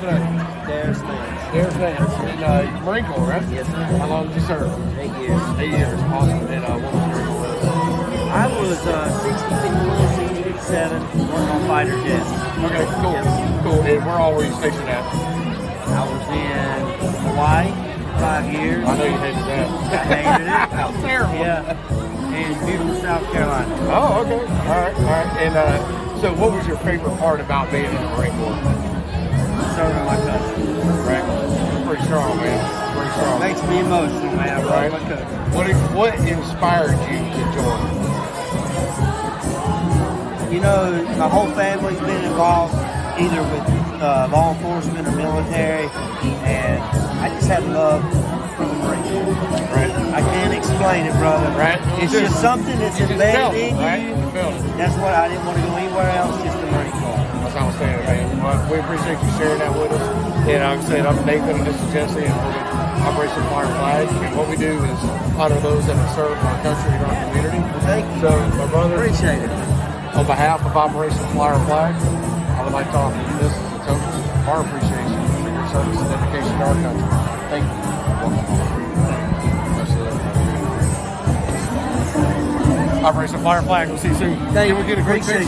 first name? Daris Nance. Daris Nance. And Marine Corps, right? Yes, sir. How long did you serve? 8 years. 8 years. Awesome. And what was your role? I was 60, 67, working on fighter jets. Okay, cool. Yep. Cool. And where all were you stationed at? I was in Hawaii for 5 years. I know you hated that. I hated it. That was terrible. Yeah. And beautiful South Carolina. Oh, okay. All right, all right. And so what was your favorite part about being in the Marine Corps? Serving my country. Right. Pretty strong, man. Pretty strong. Makes me emotional, man. I Right. love my country. What inspired you to join? You know, my whole family's been involved either with law enforcement or military, and I just have love for the Marine Corps. Right. I can't explain it, brother. Right. It's just something that's embedded in you. Right. You felt it. That's what I didn't want to go anywhere else, just the Marine Corps. That's how I'm saying, man. Well, we appreciate you sharing that with us. And like I said, I'm Nathan, and this is Jesse, and we're with Operation Fire Flag. And what we do is honor those that have served our country and our community. Well, thank you. So, my brother, Appreciate it. on behalf of Operation Fire Flag, I would like to offer you this as a token of our appreciation for your service and dedication to our country. Thank you. Absolutely. Operation Fire Flag. We'll see you soon. Thank you. Can we get a quick Appreciate picture?